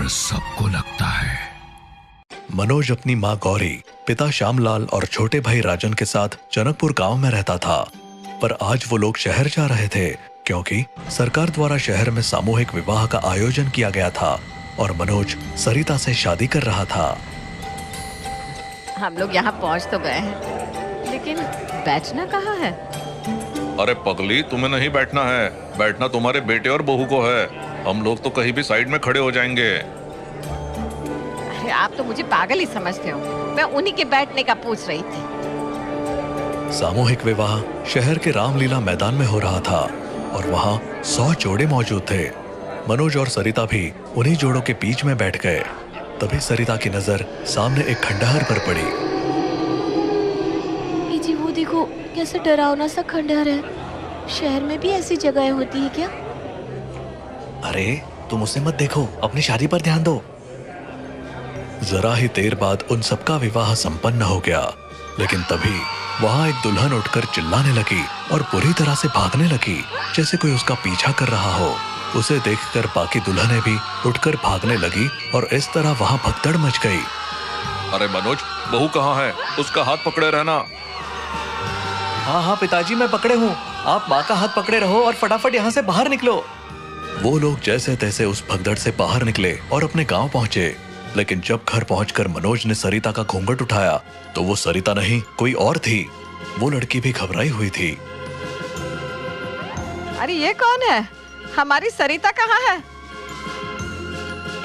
डर सबको लगता है। मनोज अपनी माँ गौरी, पिता श्यामलाल और छोटे भाई राजन के साथ जनकपुर गांव में रहता था। पर आज वो लोग शहर जा रहे थे क्योंकि सरकार द्वारा शहर में सामूहिक विवाह का आयोजन किया गया था और मनोज सरिता से शादी कर रहा था। हम लोग यहाँ पहुँच तो गए हैं, लेकिन बैठना कहाँ है? अरे पगली, तुम्हें नहीं बैठना है, बैठना तुम्हारे बेटे और बहू को है। हम लोग तो कहीं भी साइड में खड़े हो जाएंगे। अरे आप तो मुझे पागल ही समझते हो, मैं उन्हीं के बैठने का पूछ रही थी। सामूहिक विवाह शहर के रामलीला मैदान में हो रहा था और वहाँ 100 जोड़े मौजूद थे। मनोज और सरिता भी उन्हीं जोड़ों के बीच में बैठ गए। तभी सरिता की नजर सामने एक खंडहर पर पड़ी। जी वो देखो, कैसे डरावना सा खंडहर है। शहर में भी ऐसी जगह होती है क्या? अरे तुम उसे मत देखो, अपनी शादी पर ध्यान दो। जरा ही देर बाद उन सबका विवाह संपन्न हो गया, लेकिन तभी वहाँ एक दुल्हन उठकर चिल्लाने लगी और पूरी तरह से भागने लगी, जैसे कोई उसका पीछा कर रहा हो। उसे देखकर बाकी दुल्हनें भी उठकर भागने लगी और इस तरह वहाँ भगदड़ मच गई। अरे मनोज, बहू कहाँ है? उसका हाथ पकड़े रहना। हाँ हाँ पिताजी, मैं पकड़े हूँ। आप माँ का हाथ पकड़े रहो और फटाफट यहाँ से बाहर निकलो। वो लोग जैसे तैसे उस भगदड़ से बाहर निकले और अपने गांव पहुंचे। लेकिन जब घर पहुंचकर मनोज ने सरिता का घूंघट उठाया तो वो सरिता नहीं, कोई और थी। वो लड़की भी घबराई हुई थी। अरे ये कौन है? हमारी सरिता कहाँ है?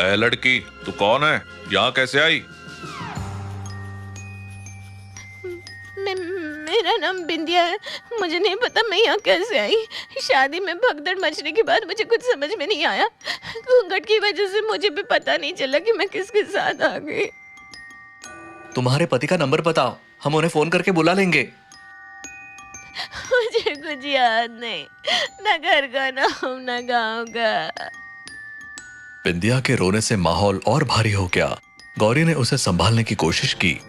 ए लड़की, तू कौन है? यहाँ कैसे आई? मेरा नाम बिंदिया है। मुझे नहीं पता मैं यहाँ कैसे आई। शादी में भगदड़ मचने के बाद मुझे कुछ समझ में नहीं आया। घूंघट की वजह से मुझे भी पता नहीं चला कि मैं किसके साथ आ गई। तुम्हारे पति का नंबर बताओ, हम उन्हें फोन करके बुला लेंगे। मुझे कुछ याद नहीं, न घर का नाम न गाँव का। बिंदिया के रोने से माहौल और भारी हो गया। गौरी ने उसे संभालने की कोशिश की।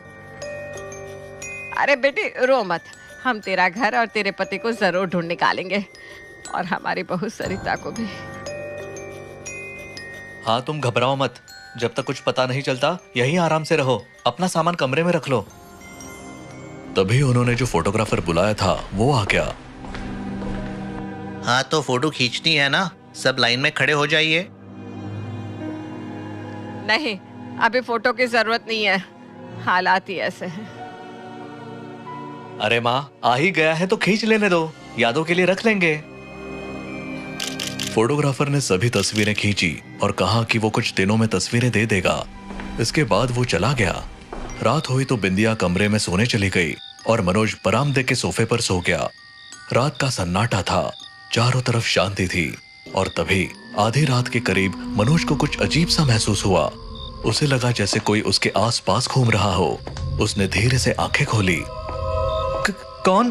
अरे बेटी रो मत, हम तेरा घर और तेरे पति को जरूर ढूंढ निकालेंगे और हमारी बहू सरिता को भी। हाँ तुम घबराओ मत, जब तक कुछ पता नहीं चलता यहीं आराम से रहो, अपना सामान कमरे में रख लो। तभी उन्होंने जो फोटोग्राफर बुलाया था वो आ गया। हाँ तो फोटो खींचनी है ना, सब लाइन में खड़े हो जाइए। नहीं, अभी फोटो की जरूरत नहीं है, हालात ही ऐसे हैं। अरे माँ, आ ही गया है तो खींच लेने दो, यादों के लिए रख लेंगे। फोटोग्राफर ने सभी तस्वीरें खींची और कहा कि वो कुछ दिनों में तस्वीरें दे देगा। इसके बाद वो चला गया। रात हुई तो बिंदिया कमरे में सोने चली गई और मनोज बरामदे के सोफे पर सो गया। रात का सन्नाटा था, चारों तरफ शांति थी और तभी आधी रात के करीब मनोज को कुछ अजीब सा महसूस हुआ। उसे लगा जैसे कोई उसके आसपास घूम रहा हो। उसने धीरे से आंखें खोली। कौन?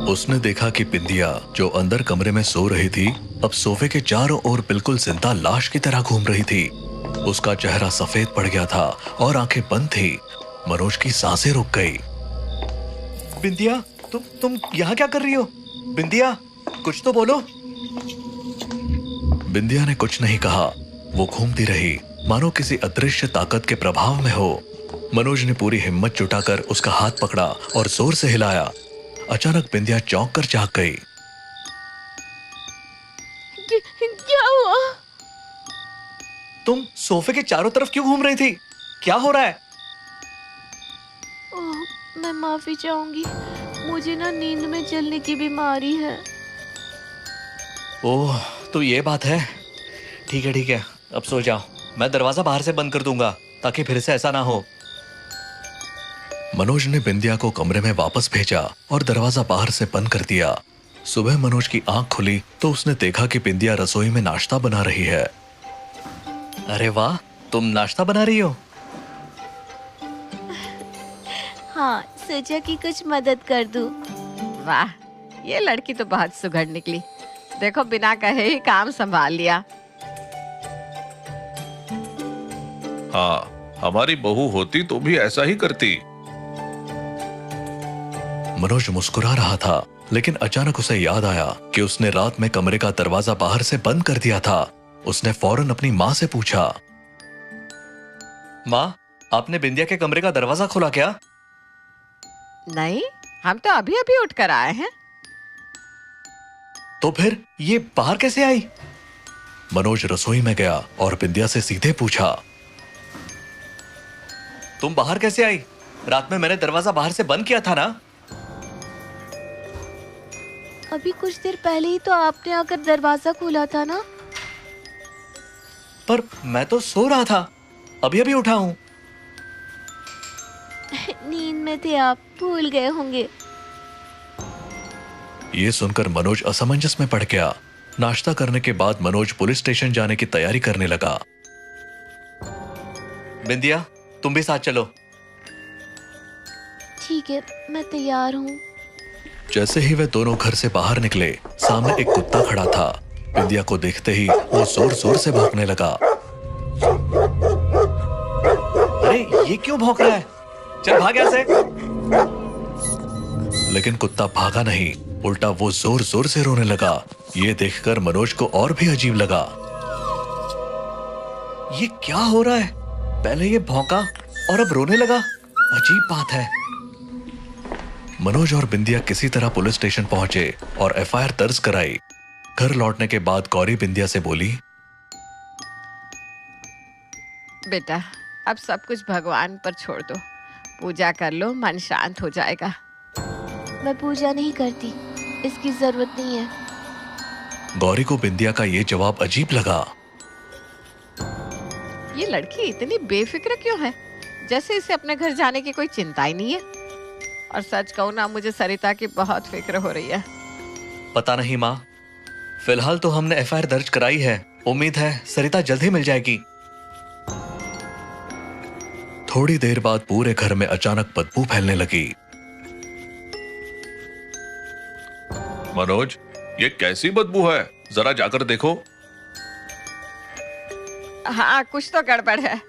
उसने देखा कि बिंदिया, जो अंदर कमरे में सो रही थी, अब सोफे के चारों ओर बिल्कुल जिंदा लाश की तरह घूम रही थी। उसका चेहरा सफेद पड़ गया था और आंखें बंद थी। मनोज की सांसें रुक गई। बिंदिया, तुम यहाँ क्या कर रही हो? बिंदिया, कुछ तो बोलो। बिंदिया ने कुछ नहीं कहा। वो घूमती रही मानो किसी अदृश्य ताकत के प्रभाव में हो। मनोज ने पूरी हिम्मत जुटाकर उसका हाथ पकड़ा और जोर से हिलाया। अचानक बिंदिया चौंक कर जाग गई। क्या हुआ? तुम सोफे के चारों तरफ क्यों घूम रही थी? क्या हो रहा है? ओह, मैं माफी चाहूंगी, मुझे ना नींद में चलने की बीमारी है। ओह, तो ये बात है। ठीक है, अब सो जाओ। मैं दरवाजा बाहर से बंद कर दूंगा ताकि फिर से ऐसा ना हो। मनोज ने बिंदिया को कमरे में वापस भेजा और दरवाजा बाहर से बंद कर दिया। सुबह मनोज की आंख खुली तो उसने देखा कि बिंदिया रसोई में नाश्ता बना रही है। अरे वाह, तुम नाश्ता बना रही हो? हाँ, सोचा कि कुछ मदद कर दूं। वाह, ये लड़की तो बहुत सुघड़ निकली। देखो, बिना कहे ही काम संभाल लिया। हाँ, हमारी बहू होती तो भी ऐसा ही करती। मनोज मुस्कुरा रहा था, लेकिन अचानक उसे याद आया कि उसने रात में कमरे का दरवाजा बाहर से बंद कर दिया था। उसने फौरन अपनी माँ से पूछा। माँ, आपने बिंदिया के कमरे का दरवाजा खोला क्या? नहीं, हम तो अभी अभी उठ कर आए हैं। तो फिर ये बाहर कैसे आई? मनोज रसोई में गया और बिंदिया से सीधे पूछा, तुम बाहर कैसे आई? रात में मैंने दरवाजा बाहर से बंद किया था ना? अभी कुछ देर पहले ही तो आपने आकर दरवाजा खोला था ना। पर मैं तो सो रहा था, अभी अभी उठा हूं। नींद में थे आप, भूल गए होंगे। ये सुनकर मनोज असमंजस में पड़ गया। नाश्ता करने के बाद मनोज पुलिस स्टेशन जाने की तैयारी करने लगा। बिंदिया, तुम भी साथ चलो। ठीक है, मैं तैयार हूँ। जैसे ही वे दोनों घर से बाहर निकले, सामने एक कुत्ता खड़ा था। बिंदिया को देखते ही वो जोर जोर से भौंकने लगा। अरे ये क्यों भौंक रहा है? चल भाग यहाँ से। लेकिन कुत्ता भागा नहीं, उल्टा वो जोर जोर से रोने लगा। ये देखकर मनोज को और भी अजीब लगा। ये क्या हो रहा है? पहले ये भौंका और अब रोने लगा। अजीब बात है। मनोज और बिंदिया किसी तरह पुलिस स्टेशन पहुंचे और एफआईआर दर्ज कराई। घर लौटने के बाद गौरी बिंदिया से बोली, बेटा, अब सब कुछ भगवान पर छोड़ दो। पूजा कर लो, मन शांत हो जाएगा। मैं पूजा नहीं करती, इसकी जरूरत नहीं है। गौरी को बिंदिया का ये जवाब अजीब लगा। ये लड़की इतनी बेफिक्र क्यों है? जैसे इसे अपने घर जाने की कोई चिंता ही नहीं है। और सच कहूं ना, मुझे सरिता की बहुत फिक्र हो रही है। पता नहीं माँ, फिलहाल तो हमने एफआईआर दर्ज कराई है। उम्मीद है सरिता जल्द ही मिल जाएगी। थोड़ी देर बाद पूरे घर में अचानक बदबू फैलने लगी। मनोज, ये कैसी बदबू है? जरा जाकर देखो। हाँ, कुछ तो गड़बड़ है।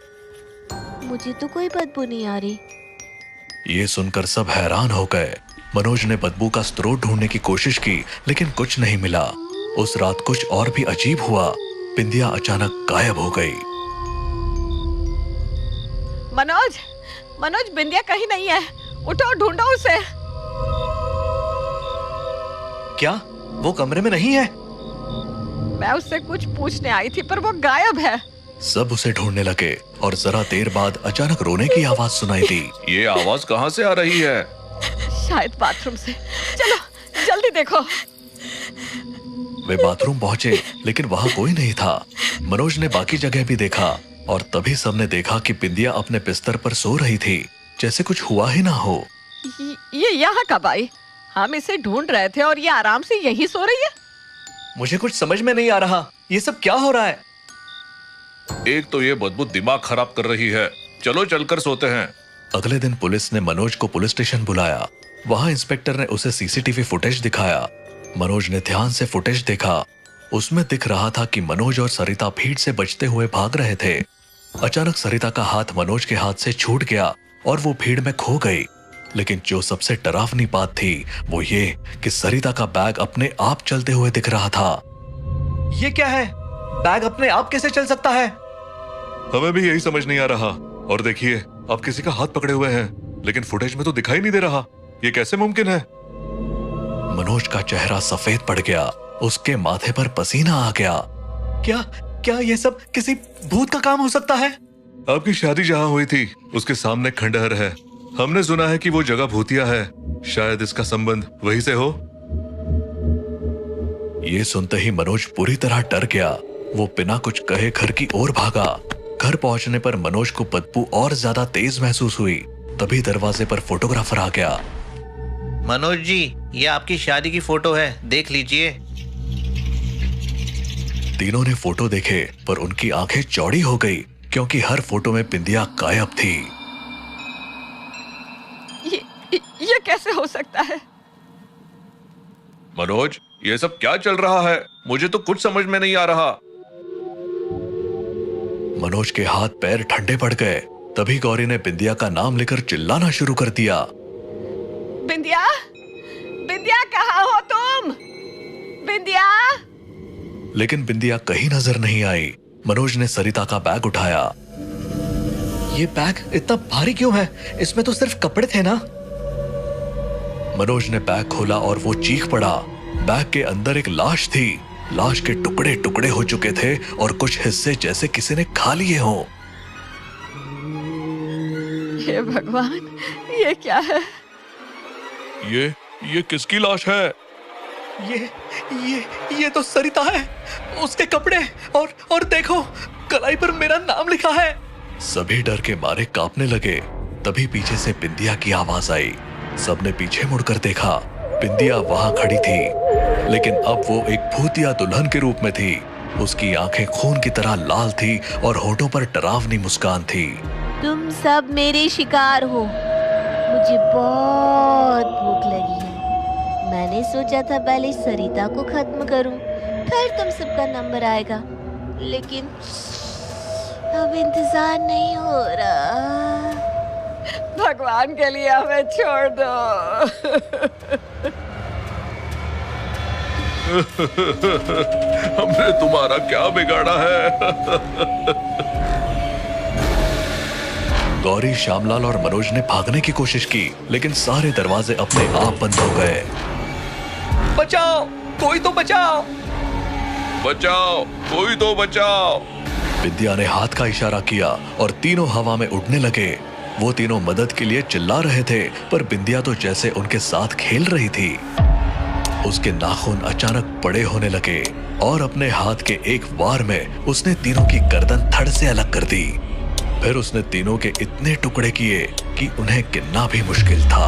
मुझे तो कोई बदबू नहीं आ रही। ये सुनकर सब हैरान हो गए। मनोज ने बदबू का स्रोत ढूंढने की कोशिश की, लेकिन कुछ नहीं मिला। उस रात कुछ और भी अजीब हुआ। बिंदिया अचानक गायब हो गई। मनोज, मनोज, बिंदिया कहीं नहीं है। उठो, ढूंढो उसे। क्या वो कमरे में नहीं है? मैं उससे कुछ पूछने आई थी, पर वो गायब है। सब उसे ढूंढने लगे और जरा देर बाद अचानक रोने की आवाज सुनाई दी। ये आवाज कहाँ से आ रही है? शायद बाथरूम से। चलो जल्दी देखो। वे बाथरूम पहुंचे, लेकिन वहां कोई नहीं था। मनोज ने बाकी जगह भी देखा और तभी सबने देखा कि बिंदिया अपने बिस्तर पर सो रही थी, जैसे कुछ हुआ ही ना हो। ये यहाँ कब आई? हम इसे ढूंढ रहे थे और ये आराम से यही सो रही है। मुझे कुछ समझ में नहीं आ रहा, ये सब क्या हो रहा है? एक तो ये बदबू दिमाग खराब कर रही है। चलो चलकर सोते हैं। अगले दिन पुलिस ने मनोज को पुलिस स्टेशन बुलाया। वहां इंस्पेक्टर ने उसे सीसीटीवी फुटेज दिखाया। मनोज ने ध्यान से फुटेज देखा। उसमें दिख रहा था कि मनोज और सरिता भीड़ से बचते हुए भाग रहे थे। अचानक सरिता का हाथ मनोज के हाथ से छूट गया और वो भीड़ में खो गई। लेकिन जो सबसे डरावनी बात थी वो ये कि सरिता का बैग अपने आप चलते हुए दिख रहा था। ये क्या है? बैग अपने आप कैसे चल सकता है? हमें भी यही समझ नहीं आ रहा। और देखिए, आप किसी का हाथ पकड़े हुए हैं, लेकिन फुटेज में तो दिखाई नहीं दे रहा। ये कैसे मुमकिन है? मनोज का चेहरा सफेद पड़ गया। उसके माथे पर पसीना आ गया। क्या ये सब किसी भूत का काम हो सकता है? आपकी शादी जहाँ हुई थी उसके सामने खंडहर है। हमने सुना है कि वो जगह भूतिया है। शायद इसका संबंध वहीं से हो। ये सुनते ही मनोज पूरी तरह डर गया। वो बिना कुछ कहे घर की ओर भागा। घर पहुंचने पर मनोज को बदबू और ज्यादा तेज महसूस हुई। तभी दरवाजे पर फोटोग्राफर आ गया। मनोज जी, ये आपकी शादी की फोटो है, देख लीजिए। तीनों ने फोटो देखे, पर उनकी आंखें चौड़ी हो गई, क्योंकि हर फोटो में बिंदिया गायब थी। ये कैसे हो सकता है? मनोज, ये सब क्या चल रहा है? मुझे तो कुछ समझ में नहीं आ रहा। मनोज के हाथ पैर ठंडे पड़ गए। तभी गौरी ने बिंदिया का नाम लेकर चिल्लाना शुरू कर दिया। बिंदिया, बिंदिया, कहाँ हो तुम? बिंदिया। लेकिन बिंदिया कहीं नजर नहीं आई। मनोज ने सरिता का बैग उठाया। ये बैग इतना भारी क्यों है? इसमें तो सिर्फ कपड़े थे ना? मनोज ने बैग खोला और वो चीख पड़ा। बैग के अंदर एक लाश थी। लाश के टुकड़े टुकड़े हो चुके थे और कुछ हिस्से जैसे किसी ने खा लिए हों। हे भगवान, ये क्या है? ये किसकी लाश है? ये तो सरिता है। उसके कपड़े और देखो, कलाई पर मेरा नाम लिखा है। सभी डर के मारे कांपने लगे। तभी पीछे से बिंदिया की आवाज आई। सबने पीछे मुड़कर देखा। बिंदिया वहां खड़ी थी, लेकिन अब वो एक भूतिया दुल्हन के रूप में थी। उसकी आंखें खून की तरह लाल थी और होठों पर डरावनी मुस्कान थी। तुम सब मेरे शिकार हो। मुझे बहुत भूख लगी है। मैंने सोचा था पहले सरिता को खत्म करूं, फिर तुम सबका नंबर आएगा, लेकिन अब इंतजार नहीं हो रहा। भगवान के लिए हमें छोड़ दो। हमने तुम्हारा क्या बिगाड़ा है? गौरी, श्यामलाल और मनोज ने भागने की कोशिश की, लेकिन सारे दरवाजे अपने आप बंद हो गए। बचाओ, कोई तो बचाओ! बचाओ, कोई तो बचाओ! विद्या ने हाथ का इशारा किया और तीनों हवा में उड़ने लगे। वो तीनों मदद के लिए चिल्ला रहे थे, पर बिंदिया तो जैसे उनके साथ खेल रही थी। उसके नाखून अचानक बड़े होने लगे और अपने हाथ के एक वार में उसने तीनों की गर्दन धड़ से अलग कर दी। फिर उसने तीनों के इतने टुकड़े किए कि उन्हें गिनना भी मुश्किल था।